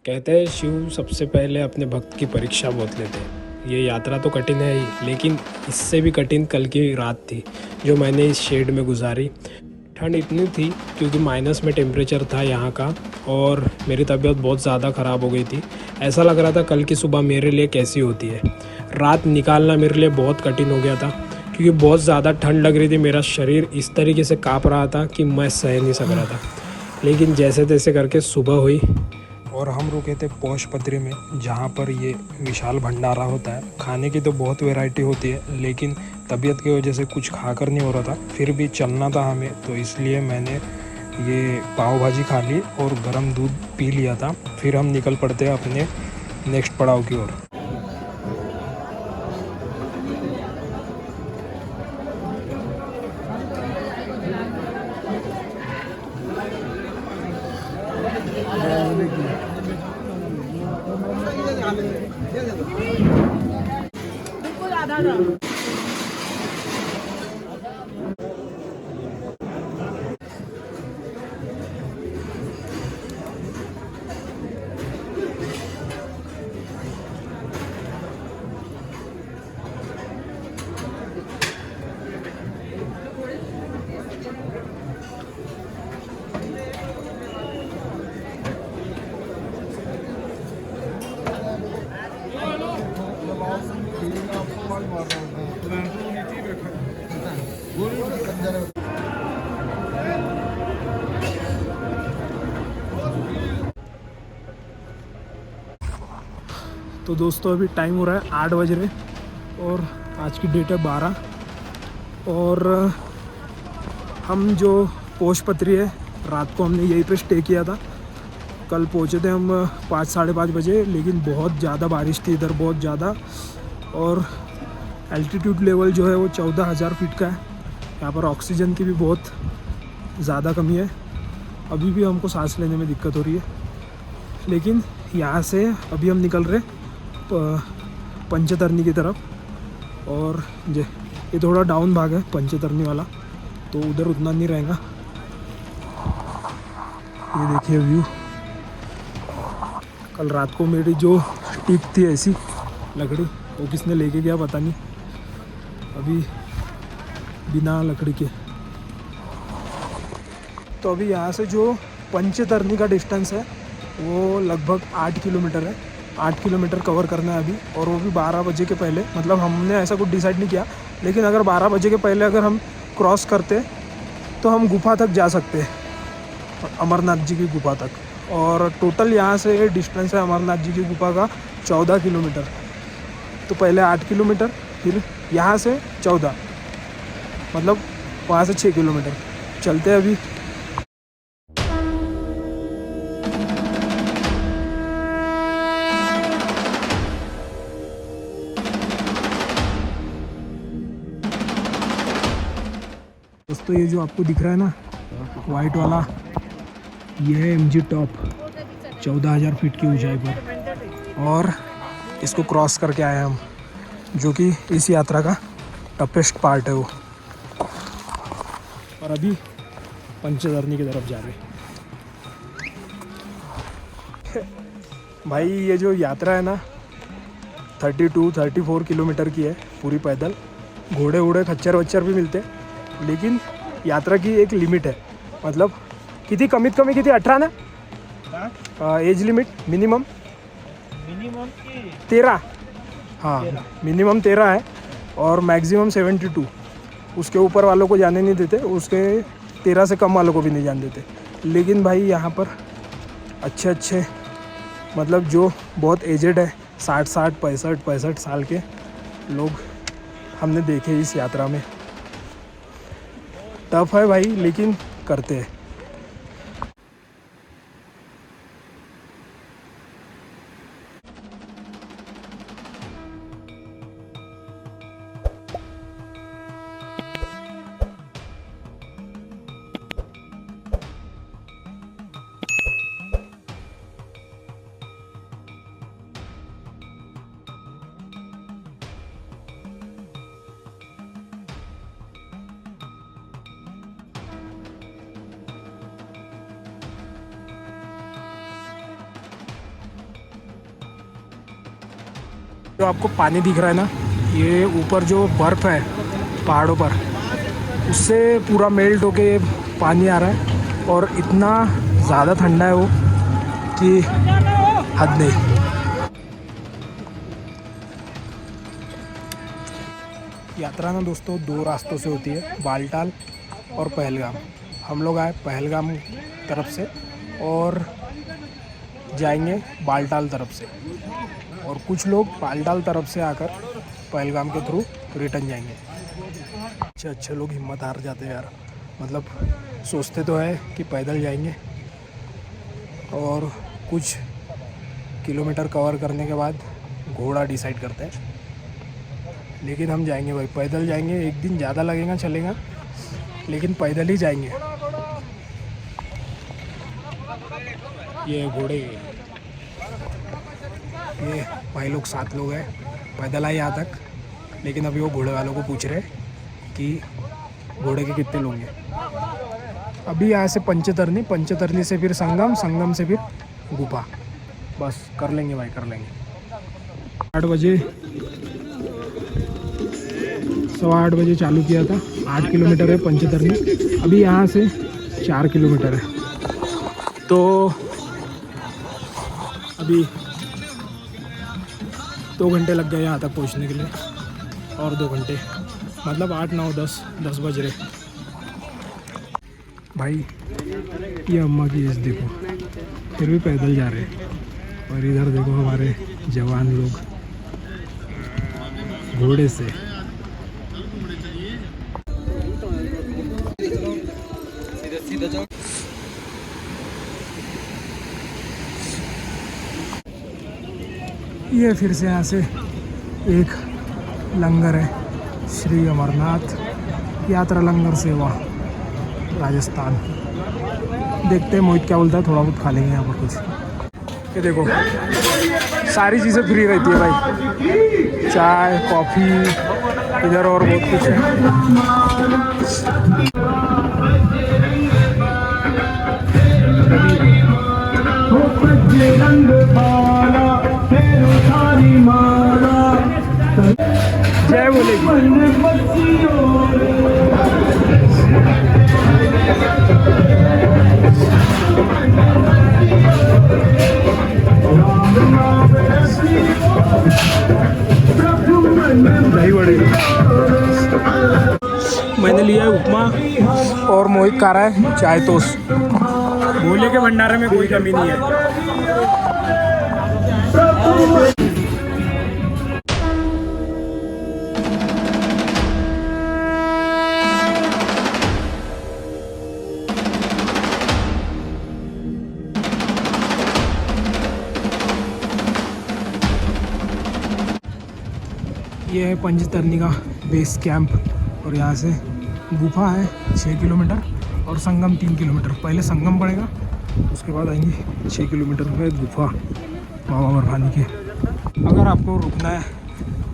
कहते हैं शिव सबसे पहले अपने भक्त की परीक्षा बहुत लेते हैं। ये यात्रा तो कठिन है ही, लेकिन इससे भी कठिन कल की रात थी जो मैंने इस शेड में गुजारी। ठंड इतनी थी क्योंकि माइनस में टेम्परेचर था यहाँ का, और मेरी तबीयत बहुत ज़्यादा ख़राब हो गई थी। ऐसा लग रहा था कल की सुबह मेरे लिए कैसी होती है। रात निकालना मेरे लिए बहुत कठिन हो गया था क्योंकि बहुत ज़्यादा ठंड लग रही थी। मेरा शरीर इस तरीके से काँप रहा था कि मैं सह नहीं सक रहा था। लेकिन जैसे तैसे करके सुबह हुई और हम रुके थे पोषपत्री में, जहाँ पर ये विशाल भंडारा होता है। खाने की तो बहुत वैरायटी होती है, लेकिन तबीयत की वजह से कुछ खाकर नहीं हो रहा था। फिर भी चलना था हमें, तो इसलिए मैंने ये पाव भाजी खा ली और गर्म दूध पी लिया था। फिर हम निकल पड़ते हैं अपने नेक्स्ट पड़ाव की ओर। तो दोस्तों अभी टाइम हो रहा है 8 बज रहे और आज की डेट है 12। और हम जो पोषपत्री है, रात को हमने यहीं पे स्टे किया था। कल पहुँचे थे हम 5 साढ़े 5 बजे, लेकिन बहुत ज़्यादा बारिश थी इधर, बहुत ज़्यादा। और एल्टीट्यूड लेवल जो है वो 14,000 फीट का है। यहाँ पर ऑक्सीजन की भी बहुत ज़्यादा कमी है। अभी भी हमको सांस लेने में दिक्कत हो रही है। लेकिन यहाँ से अभी हम निकल रहे पंचतरनी की तरफ। और ये थोड़ा डाउन भाग है पंचतरनी वाला, तो उधर उतना नहीं रहेगा। ये देखिए व्यू। कल रात को मेरी जो टिक थी ऐसी लकड़ी, वो किसने लेके गया पता नहीं, अभी बिना लकड़ी के। तो अभी यहाँ से जो पंचतरनी का डिस्टेंस है वो लगभग 8 किलोमीटर है। 8 किलोमीटर कवर करना है अभी, और वो भी 12 बजे के पहले। मतलब हमने ऐसा कुछ डिसाइड नहीं किया, लेकिन अगर 12 बजे के पहले अगर हम क्रॉस करते तो हम गुफा तक जा सकते हैं, अमरनाथ जी की गुफा तक। और टोटल यहाँ से डिस्टेंस है अमरनाथ जी की गुफा का 14 किलोमीटर। तो पहले 8 किलोमीटर, फिर यहाँ से 14, मतलब वहाँ से 6 किलोमीटर चलते हैं अभी। दोस्तों ये जो आपको दिख रहा है ना वाइट वाला, ये है MG टॉप, 14,000 फीट की ऊंचाई पर। और इसको क्रॉस करके आए हम, जो कि इस यात्रा का टफेस्ट पार्ट है वो। और अभी पंचतरनी की तरफ जा रहे हैं। भाई ये जो यात्रा है ना 32-34 किलोमीटर की है पूरी पैदल। घोड़े वोड़े खच्चर वच्चर भी मिलते हैं, लेकिन यात्रा की एक लिमिट है। मतलब किती कमीत कमी किती 18 ना एज लिमिट मिनिमम 13। हाँ, मिनिमम 13 है और मैक्सिमम 72। उसके ऊपर वालों को जाने नहीं देते, उसके 13 से कम वालों को भी नहीं जाने देते। लेकिन भाई यहाँ पर अच्छे मतलब जो बहुत एजेड है, 60 65 साल के लोग हमने देखे इस यात्रा में। टफ है भाई, लेकिन करते हैं। जो आपको पानी दिख रहा है ना, ये ऊपर जो बर्फ़ है पहाड़ों पर, उससे पूरा मेल्ट होके पानी आ रहा है और इतना ज़्यादा ठंडा है वो कि हद नहीं। यात्रा ना दोस्तों 2 रास्तों से होती है, बालटाल और पहलगाम। हम लोग आए पहलगाम तरफ से और जाएंगे बालटाल तरफ से, और कुछ लोग बालटाल तरफ से आकर पहलगाम के थ्रू रिटर्न जाएंगे। अच्छे लोग हिम्मत हार जाते हैं यार, मतलब सोचते तो है कि पैदल जाएंगे और कुछ किलोमीटर कवर करने के बाद घोड़ा डिसाइड करते हैं, लेकिन हम जाएंगे भाई, पैदल जाएंगे। एक दिन ज़्यादा लगेगा चलेगा, लेकिन पैदल ही जाएंगे। ये घोड़े, ये भाई लोग 7 लोग हैं, पैदल आए यहाँ तक, लेकिन अभी वो घोड़े वालों को पूछ रहे कि घोड़े के कितने लोग हैं। अभी यहाँ से पंचतरनी, पंचतरनी से फिर संगम, संगम से फिर गुफा। बस कर लेंगे भाई, कर लेंगे। 8 बजे, 8:15 बजे चालू किया था। 8 किलोमीटर है पंचतरनी, अभी यहाँ से 4 किलोमीटर है, तो अभी 2 घंटे लग गए यहाँ तक पहुँचने के लिए, और 2 घंटे मतलब 8, 9, 10 बज रहे भाई। ये अम्मा की एज देखो, फिर भी पैदल जा रहे हैं, और इधर देखो हमारे जवान लोग घोड़े से। ये फिर से यहाँ से एक लंगर है, श्री अमरनाथ यात्रा लंगर सेवा राजस्थान। देखते हैं मोहित क्या बोलता है, थोड़ा बहुत खा लेंगे यहाँ पर कुछ। ये देखो सारी चीज़ें फ्री रहती है भाई, चाय कॉफ़ी, इधर और बहुत कुछ है। जय बोलेगी। दही बड़े मैंने लिया है उपमा, और मोहित खा रहा है चाय टोस्ट। भोले के भंडारे में कोई कमी नहीं है। ये है पंचतरनी का बेस कैंप, और यहाँ से गुफा है 6 किलोमीटर और संगम 3 किलोमीटर। पहले संगम पड़ेगा, उसके बाद आएंगे 6 किलोमीटर में गुफा बाबा बर्फानी की। अगर आपको रुकना है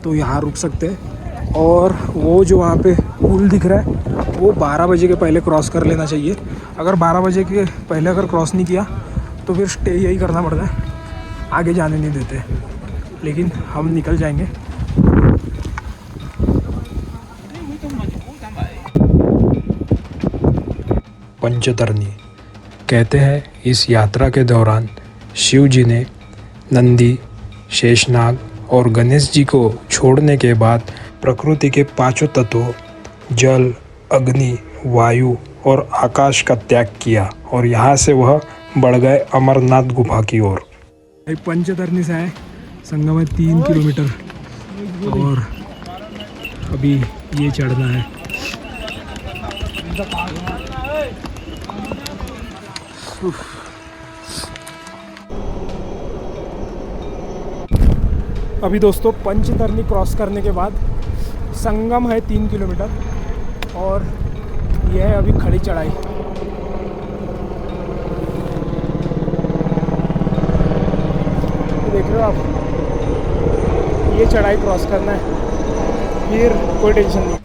तो यहाँ रुक सकते हैं, और वो जो वहाँ पे पुल दिख रहा है वो 12 बजे के पहले क्रॉस कर लेना चाहिए। अगर 12 बजे के पहले अगर क्रॉस नहीं किया तो फिर स्टे यही करना पड़ता है, आगे जाने नहीं देते, लेकिन हम निकल जाएंगे। पंचतरनी कहते हैं इस यात्रा के दौरान शिव जी ने नंदी, शेषनाग और गणेश जी को छोड़ने के बाद प्रकृति के 5 तत्वों जल, अग्नि, वायु और आकाश का त्याग किया, और यहाँ से वह बढ़ गए अमरनाथ गुफा की ओर। पंचतरनी से आए, संगम है 3 किलोमीटर, और अभी ये चढ़ना है। अभी दोस्तों पंचतरनी क्रॉस करने के बाद संगम है 3 किलोमीटर, और यह है अभी खड़ी चढ़ाई। देख रहे हो आप, ये चढ़ाई क्रॉस करना है, फिर कोई टेंशन नहीं।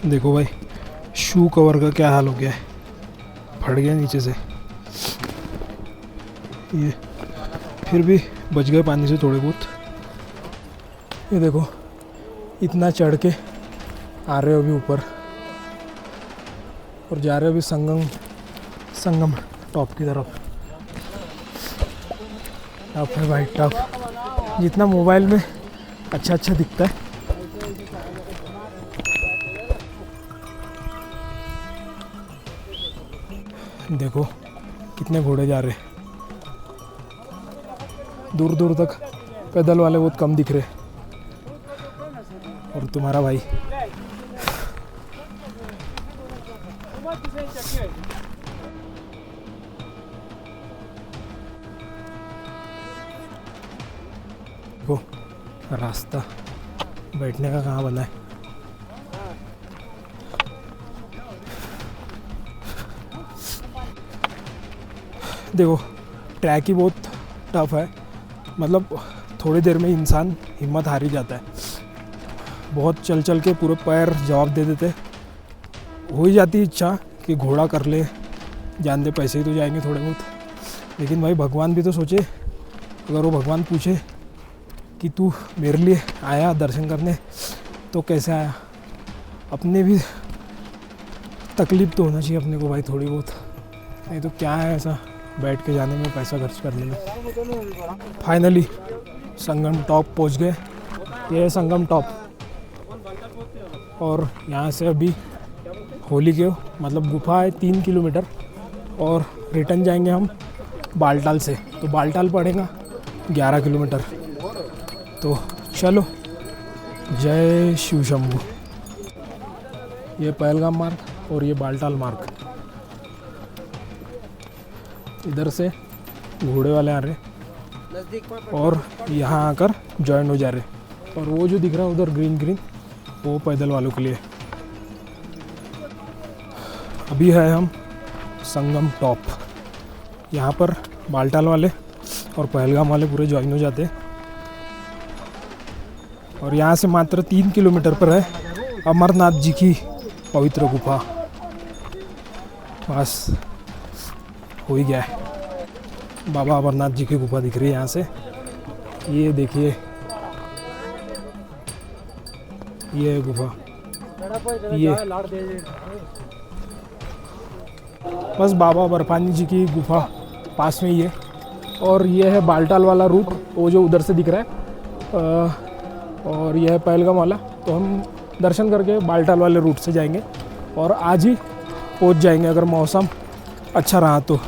देखो भाई शू कवर का क्या हाल हो गया है, फट गया नीचे से। ये फिर भी बच गए पानी से थोड़े बहुत। ये देखो इतना चढ़ के आ रहे हो अभी ऊपर और जा रहे हो अभी संगम टॉप की तरफ। टफ है भाई, टफ। जितना मोबाइल में अच्छा दिखता है, देखो कितने घोड़े जा रहे हैं। दूर दूर तक पैदल वाले बहुत कम दिख रहे। और तुम्हारा भाई देखो रास्ता बैठने का कहाँ बना है। देखो ट्रैक ही बहुत टफ है, मतलब थोड़ी देर में इंसान हिम्मत हार ही जाता है। बहुत चल के पूरे पैर जवाब दे देते। हो ही जाती इच्छा कि घोड़ा कर ले, जान दे, पैसे ही तो जाएंगे थोड़े बहुत। लेकिन भाई भगवान भी तो सोचे। अगर वो भगवान पूछे कि तू मेरे लिए आया दर्शन करने तो कैसे आया, अपने भी तकलीफ तो होना चाहिए अपने को भाई थोड़ी बहुत। नहीं तो क्या है ऐसा बैठ के जाने में, पैसा खर्च करने में। फाइनली संगम टॉप पहुंच गए। ये है संगम टॉप और यहाँ से अभी होली के मतलब गुफा है 3 किलोमीटर और रिटर्न जाएंगे हम बालटाल से। तो बालटाल पड़ेगा 11 किलोमीटर। तो चलो, जय शिव शंभू। ये पहलगाम मार्ग और ये बालटाल मार्ग। इधर से घोड़े वाले आ रहे और यहाँ आकर जॉइन हो जा रहे। और वो जो दिख रहा है उधर ग्रीन वो पैदल वालों के लिए। अभी है हम संगम टॉप। यहाँ पर बालटाल वाले और पहलगाम वाले पूरे ज्वाइन हो जाते हैं। और यहाँ से मात्र 3 किलोमीटर पर है अमरनाथ जी की पवित्र गुफा। बस हो ही गया है। बाबा अमरनाथ जी की गुफा दिख रही है यहाँ से। ये देखिए, ये है गुफा। ये बस बाबा बर्फानी जी की गुफा पास में ही है। और ये है बालटाल वाला रूट, वो जो उधर से दिख रहा है। और यह है पहलगाम वाला। तो हम दर्शन करके बालटाल वाले रूट से जाएंगे और आज ही पहुंच जाएंगे अगर मौसम अच्छा रहा तो।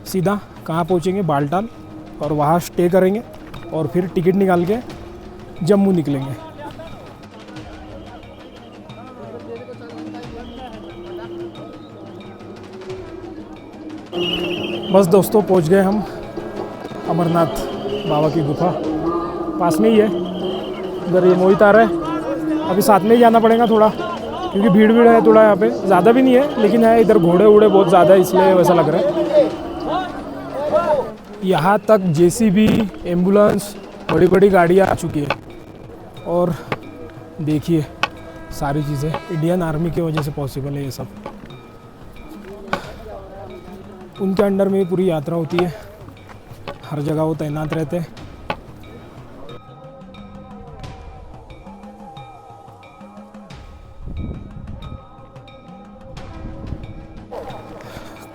सीधा कहाँ पहुंचेंगे? बालटाल, और वहाँ स्टे करेंगे और फिर टिकट निकाल के जम्मू निकलेंगे। बस दोस्तों पहुंच गए हम अमरनाथ बाबा की गुफा। पास में ही है। उधर ये मोहित आ रहा है। अभी साथ में ही जाना पड़ेगा थोड़ा, क्योंकि भीड़ है थोड़ा यहाँ पे। ज़्यादा भी नहीं है लेकिन है, इधर घोड़े वोड़े बहुत ज़्यादा है इसलिए वैसा लग रहा है। यहाँ तक जेसीबी, एम्बुलेंस, बड़ी बड़ी गाड़ियाँ आ चुकी है। और देखिए सारी चीज़ें इंडियन आर्मी की वजह से पॉसिबल है ये सब। उनके अंडर में पूरी यात्रा होती है, हर जगह वो तैनात रहते हैं।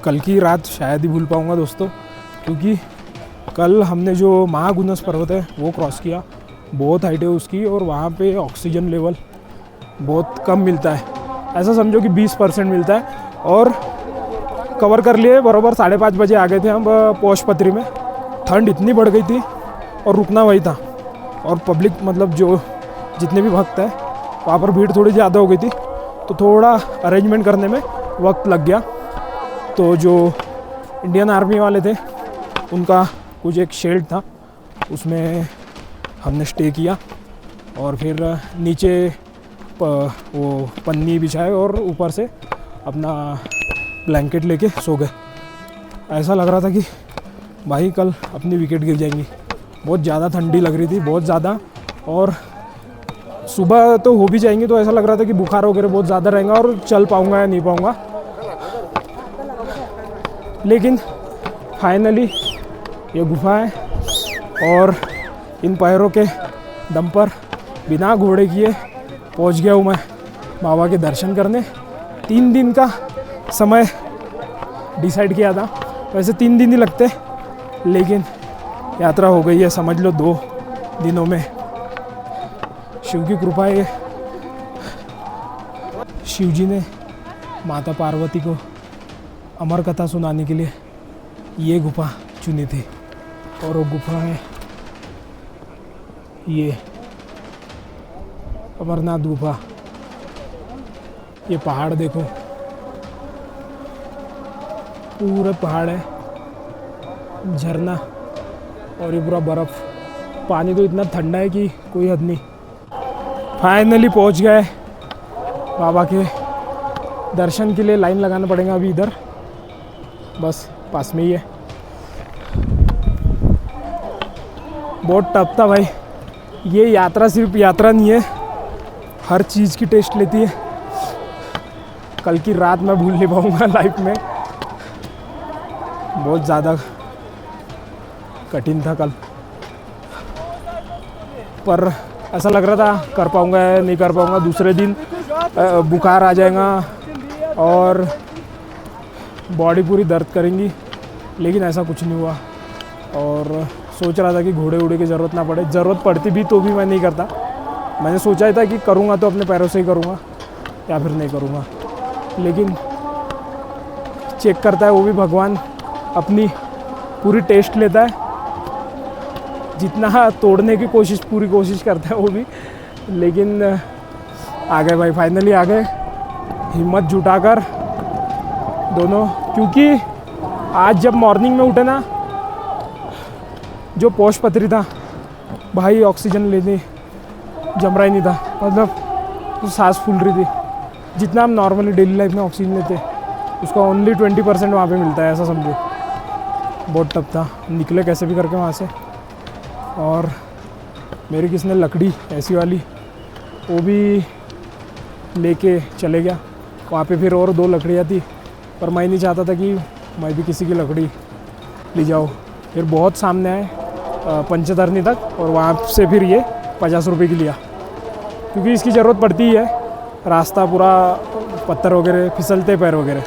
कल की रात शायद ही भूल पाऊँगा दोस्तों, क्योंकि कल हमने जो महागुनस पर्वत है वो क्रॉस किया। बहुत हाइट है उसकी और वहाँ पे ऑक्सीजन लेवल बहुत कम मिलता है। ऐसा समझो कि 20% मिलता है। और कवर कर लिए बराबर 5:30 बजे आ गए थे हम पोशपत्री में। ठंड इतनी बढ़ गई थी और रुकना वही था। और पब्लिक मतलब जो जितने भी भक्त हैं वहाँ पर भीड़ थोड़ी ज़्यादा हो गई थी, तो थोड़ा अरेंजमेंट करने में वक्त लग गया। तो जो इंडियन आर्मी वाले थे उनका कुछ एक शेड था, उसमें हमने स्टे किया और फिर नीचे वो पन्नी बिछाए और ऊपर से अपना ब्लैंकेट लेके सो गए। ऐसा लग रहा था कि भाई कल अपनी विकेट गिर जाएंगी। बहुत ज़्यादा ठंडी लग रही थी, बहुत ज़्यादा। और सुबह तो हो भी जाएंगी, तो ऐसा लग रहा था कि बुखार वगैरह बहुत ज़्यादा रहेगा और चल पाऊँगा या नहीं पाऊँगा, लेकिन फाइनली ये गुफा है और इन पैरों के दम पर बिना घोड़े किए पहुंच गया हूँ मैं बाबा के दर्शन करने। 3 दिन का समय डिसाइड किया था, वैसे 3 दिन ही लगते, लेकिन यात्रा हो गई है समझ लो 2 दिनों में। शिव की कृपा है, शिव जी ने माता पार्वती को अमर कथा सुनाने के लिए ये गुफा चुनी थी, और वो गुफा है ये अमरनाथ गुफा। ये पहाड़ देखो, पूरा पहाड़ है, झरना, और ये पूरा बर्फ़, पानी तो इतना ठंडा है कि कोई हद नहीं। फाइनली पहुंच गए बाबा के दर्शन के लिए। लाइन लगाना पड़ेगा अभी इधर, बस पास में ही है। बहुत टफ था भाई, ये यात्रा सिर्फ यात्रा नहीं है, हर चीज़ की टेस्ट लेती है। कल की रात मैं भूल नहीं पाऊँगा लाइफ में, बहुत ज़्यादा कठिन था कल, पर ऐसा लग रहा था कर पाऊँगा या नहीं कर पाऊँगा। दूसरे दिन बुखार आ जाएगा और बॉडी पूरी दर्द करेंगी, लेकिन ऐसा कुछ नहीं हुआ। और सोच रहा था कि घोड़े वोड़े की ज़रूरत ना पड़े, ज़रूरत पड़ती भी तो भी मैं नहीं करता। मैंने सोचा ही था कि करूँगा तो अपने पैरों से ही करूँगा या फिर नहीं करूँगा, लेकिन चेक करता है वो भी भगवान, अपनी पूरी टेस्ट लेता है। जितना तोड़ने की पूरी कोशिश करता है वो भी, लेकिन आ गए भाई, फाइनली आ गए हिम्मत जुटाकर दोनों। क्योंकि आज जब मॉर्निंग में उठे ना, जो पोष पथरी था भाई, ऑक्सीजन लेने जम रहा ही नहीं था, मतलब तो सांस फूल रही थी। जितना हम नॉर्मली डेली लाइफ में ऑक्सीजन लेते उसका ओनली 20% वहाँ पे मिलता है, ऐसा समझो। बहुत टफ था, निकले कैसे भी करके वहाँ से। और मेरी किसने लकड़ी ऐसी वाली वो भी लेके चले गया वहाँ पे, फिर और 2 लकड़ियाँ थी, पर मैं नहीं चाहता था कि मैं भी किसी की लकड़ी ले जाऊँ। फिर बहुत सामने आए पंचतरनी तक, और वहाँ से फिर ये 50 रुपये की लिया, क्योंकि इसकी ज़रूरत पड़ती ही है। रास्ता पूरा पत्थर वगैरह, फिसलते पैर वगैरह।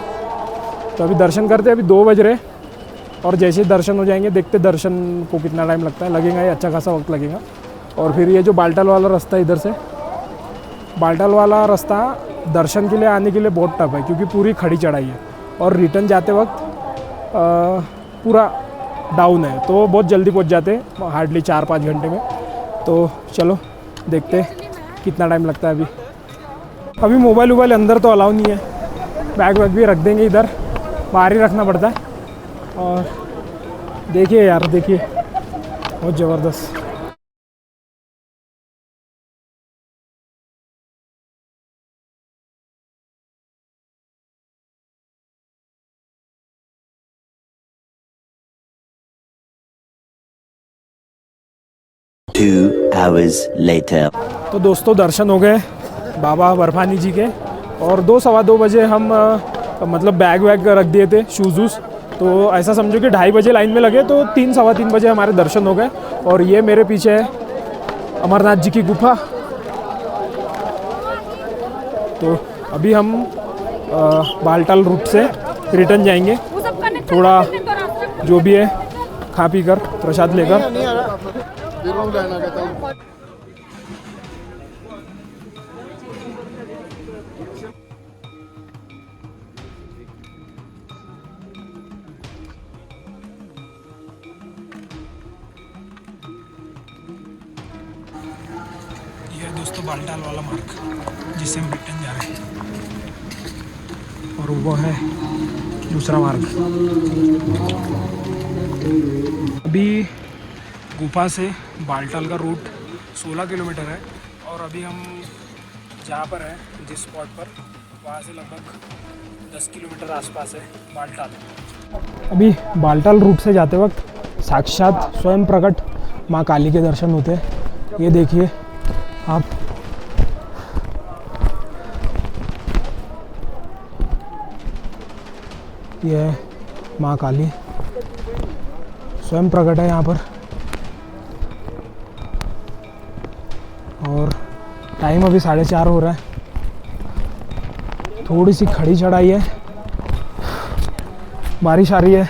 तो अभी दर्शन करते, अभी 2 बज रहे, और जैसे ही दर्शन हो जाएंगे, देखते दर्शन को कितना टाइम लगता है। लगेगा ये अच्छा खासा वक्त लगेगा। और फिर ये जो बाल्टाल वाला रास्ता है, इधर से बाल्टाल वाला रास्ता दर्शन के लिए आने के लिए बहुत टफ है, क्योंकि पूरी खड़ी चढ़ाई है, और रिटर्न जाते वक्त पूरा डाउन है, तो बहुत जल्दी पहुंच जाते हैं, हार्डली 4-5 घंटे में। तो चलो देखते कितना टाइम लगता है। अभी मोबाइल अंदर तो अलाउ नहीं है, बैग वैग भी रख देंगे इधर, बाहर ही रखना पड़ता है। और देखिए यार, देखिए बहुत ज़बरदस्त। Two hours later. तो दोस्तों दर्शन हो गए बाबा बर्फानी जी के, और 2-2:15 बजे हम मतलब बैग वैग रख दिए थे, शूज़। तो ऐसा समझो कि 2:30 बजे लाइन में लगे, तो 3-3:15 बजे हमारे दर्शन हो गए। और ये मेरे पीछे है अमरनाथ जी की गुफा। तो अभी हम बाल्टाल रूट से रिटर्न जाएंगे, थोड़ा जो भी है खा पी कर, प्रसाद लेकर। यह दोस्तों बाल्टाल वाला मार्ग जिससे हम रिटर्न जा रहे हैं, और वो है दूसरा मार्ग। अभी गुफा से बाल्टाल का रूट 16 किलोमीटर है, और अभी हम जहाँ पर हैं, जिस स्पॉट पर, वहाँ से लगभग 10 किलोमीटर आसपास है बाल्टाल। अभी बाल्टाल रूट से जाते वक्त साक्षात स्वयं प्रकट माँ काली के दर्शन होते हैं। ये देखिए आप, ये है माँ काली, स्वयं प्रकट है यहाँ पर। और टाइम अभी 4:30 हो रहा है। थोड़ी सी खड़ी चढ़ाई है, बारिश आ रही है,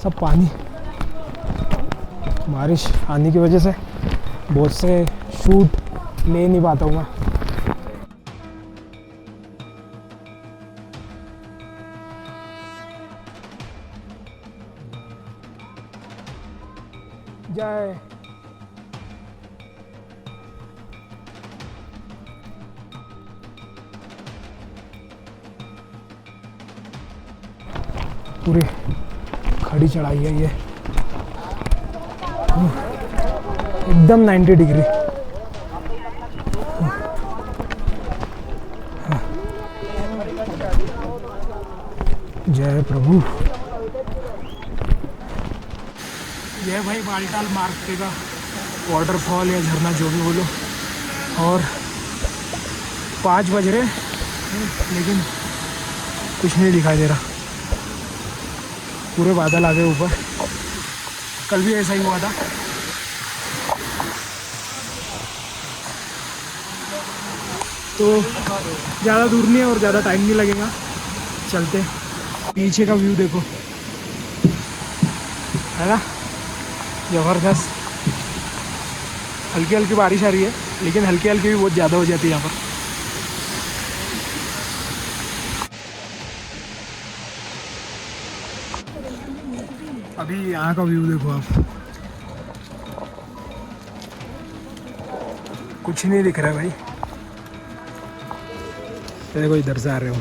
सब पानी। बारिश आने की वजह से बहुत से शूट ले नहीं पाता हूँ मैं। जय पूरी खड़ी चढ़ाई है ये, एकदम 90 डिग्री। जय प्रभु। यह भाई बालटाल मार्ग का वाटरफॉल या झरना जो भी बोलो। और 5 बज रहे लेकिन कुछ नहीं दिखाई दे रहा, पूरे बादल आ गए ऊपर। कल भी ऐसा ही हुआ था। तो ज़्यादा दूर नहीं है और ज़्यादा टाइम नहीं लगेगा, चलते। पीछे का व्यू देखो, है ना, ज़बरदस्त। हल्की हल्की बारिश आ रही है लेकिन हल्की हल्की भी बहुत ज़्यादा हो जाती है यहाँ पर। अभी यहाँ का व्यू देखो आप, कुछ नहीं दिख रहा है भाई। देखो इधर से आ रहे हो,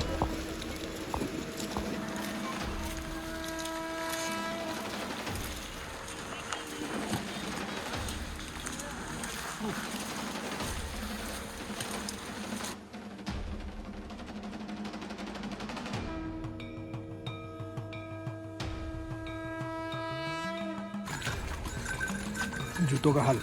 जूतों का हाल।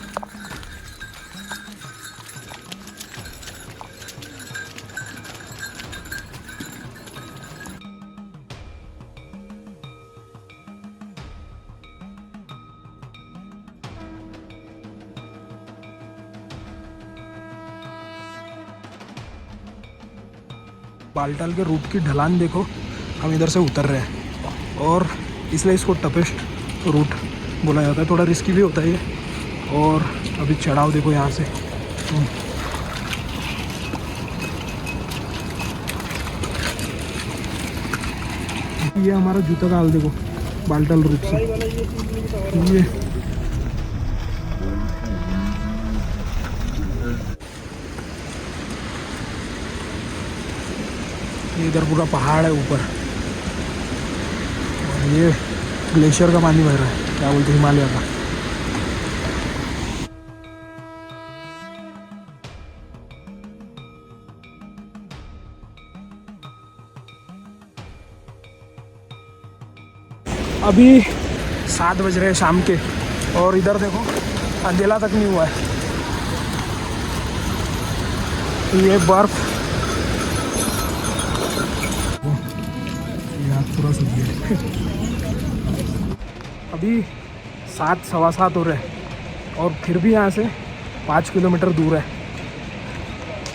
बालटाल के रूट की ढलान देखो, हम इधर से उतर रहे हैं और इसलिए इसको टफेस्ट रूट बोला जाता है। थोड़ा रिस्की भी होता है ये। और अभी चढ़ाव देखो यहाँ से, ये हमारा जूता का हाल देखो बालटाल रूट से। ये इधर पूरा पहाड़ है ऊपर और ये ग्लेशियर का पानी बह रहा है, क्या बोलते हैं, हिमालय का। अभी 7 बज रहे हैं शाम के और इधर देखो अंधेला तक नहीं हुआ है। ये बर्फ पूरा सूख गया। अभी 7 सवा 7 हो रहे हैं और फिर भी यहाँ से 5 किलोमीटर दूर है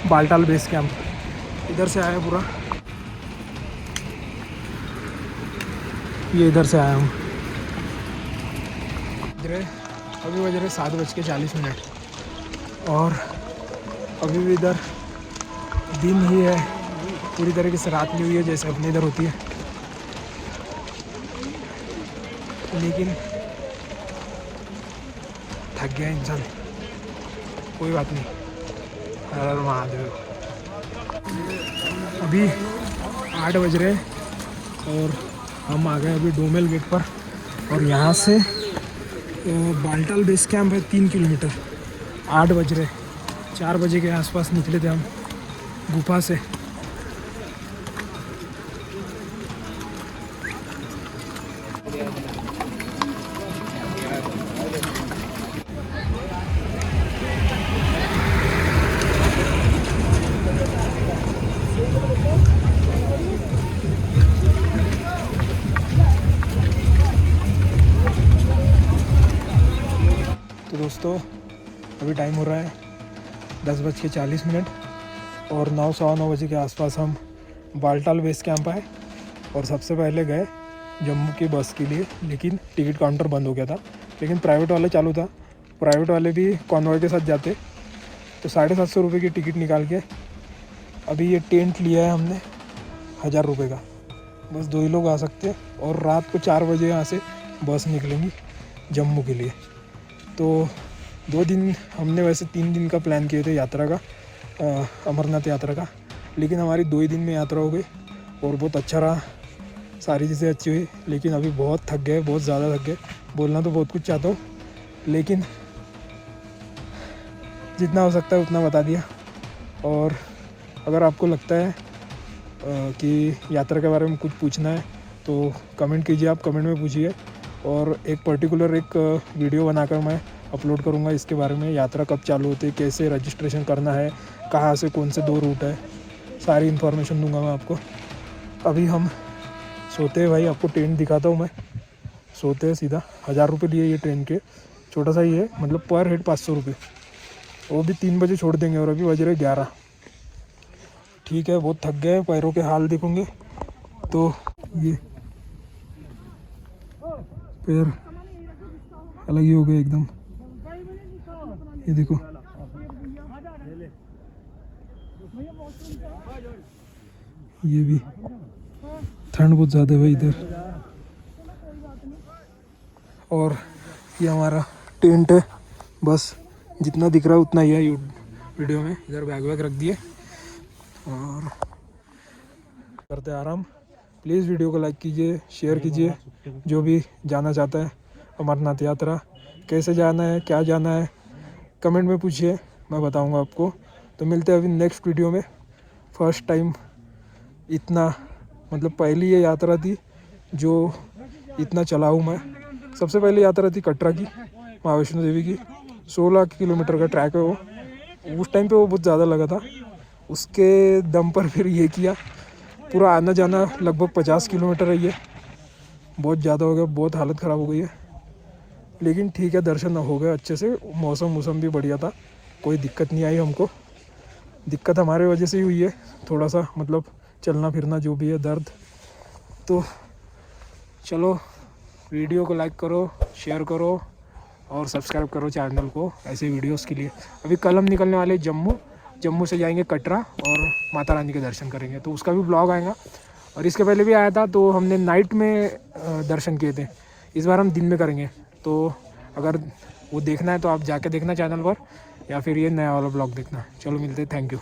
बालटाल बेस कैंप। इधर से आया पूरा, ये इधर से आया हूँ। अभी बज रहे 7:40 और अभी भी इधर दिन ही है, पूरी तरीके से रात नहीं हुई है जैसे अपने इधर होती है। लेकिन थक गया इंसान, कोई बात नहीं। हर हर महादेव। अभी 8 बज रहे और हम आ गए अभी डोमेल गेट पर। और यहाँ से बालटाल बेस कैंप है 3 किलोमीटर। 8 बज रहे, 4 बजे के आसपास निकले थे हम गुफा से। टाइम हो रहा है 10:40 और 9-9:15 बजे के आसपास हम बालटाल बेस कैंप आए और सबसे पहले गए जम्मू की बस के लिए, लेकिन टिकट काउंटर बंद हो गया था। लेकिन प्राइवेट वाले चालू था, प्राइवेट वाले भी कॉन्वॉय के साथ जाते, तो 750 रुपये की टिकट निकाल के अभी ये टेंट लिया है हमने 1000 रुपये का। बस 2 ही लोग आ सकते हैं और रात को 4 बजे यहाँ से बस निकलेंगी जम्मू के लिए। तो 2 दिन हमने वैसे 3 दिन का प्लान किए थे यात्रा का, अमरनाथ यात्रा का, लेकिन हमारी 2 ही दिन में यात्रा हो गई और बहुत अच्छा रहा, सारी चीज़ें अच्छी हुई। लेकिन अभी बहुत थक गए, बहुत ज़्यादा थक गए। बोलना तो बहुत कुछ चाहता हूँ, लेकिन जितना हो सकता है उतना बता दिया। और अगर आपको लगता है कि यात्रा के बारे में कुछ पूछना है तो कमेंट कीजिए, आप कमेंट में पूछिए और एक पर्टिकुलर एक वीडियो बनाकर मैं अपलोड करूँगा इसके बारे में। यात्रा कब चालू होती है, कैसे रजिस्ट्रेशन करना है, कहाँ से कौन से 2 रूट है, सारी इन्फॉर्मेशन दूंगा मैं आपको। अभी हम सोते हैं भाई, आपको टेंट दिखाता हूँ मैं। सोते हैं सीधा। 1000 रुपये लिए ये ट्रेन के, छोटा सा ही है, मतलब पर हेड 500 रुपये। वो भी 3 बजे छोड़ देंगे और अभी बज रहे 11। ठीक है, बहुत थक गए, पैरों के हाल देखोगे तो ये पैर अलग ही हो गए एकदम। ये देखो, ये भी ठंड बहुत ज़्यादा है भाई इधर। और ये हमारा टेंट है, बस जितना दिख रहा है उतना ही है वीडियो में। इधर बैग वैग रख दिए और करते आराम। प्लीज़ वीडियो को लाइक कीजिए, शेयर कीजिए। जो भी जाना चाहता है अमरनाथ यात्रा, कैसे जाना है, क्या जाना है, कमेंट में पूछिए, मैं बताऊंगा आपको। तो मिलते हैं अभी नेक्स्ट वीडियो में। फर्स्ट टाइम इतना, मतलब पहली ये यात्रा थी जो इतना चला हूँ मैं। सबसे पहली यात्रा थी कटरा की, माँ वैष्णो देवी की। 16 किलोमीटर का ट्रैक है वो। उस टाइम पे वो बहुत ज़्यादा लगा था, उसके दम पर फिर ये किया। पूरा आना जाना लगभग 50 किलोमीटर है ये, बहुत ज़्यादा हो गया, बहुत हालत ख़राब हो गई है। लेकिन ठीक है, दर्शन हो गए अच्छे से। मौसम भी बढ़िया था, कोई दिक्कत नहीं आई हमको। दिक्कत हमारे वजह से ही हुई है थोड़ा सा, मतलब चलना फिरना जो भी है, दर्द। तो चलो, वीडियो को लाइक करो, शेयर करो और सब्सक्राइब करो चैनल को ऐसे वीडियोस के लिए। अभी कल हम निकलने वाले जम्मू से जाएंगे कटरा और माता रानी के दर्शन करेंगे, तो उसका भी ब्लॉग आएगा। और इसके पहले भी आया था, तो हमने नाइट में दर्शन किए थे। इस बार हम दिन में करेंगे, तो अगर वो देखना है तो आप जाके देखना चैनल पर, या फिर ये नया वाला ब्लॉग देखना। चलो मिलते हैं, थैंक यू।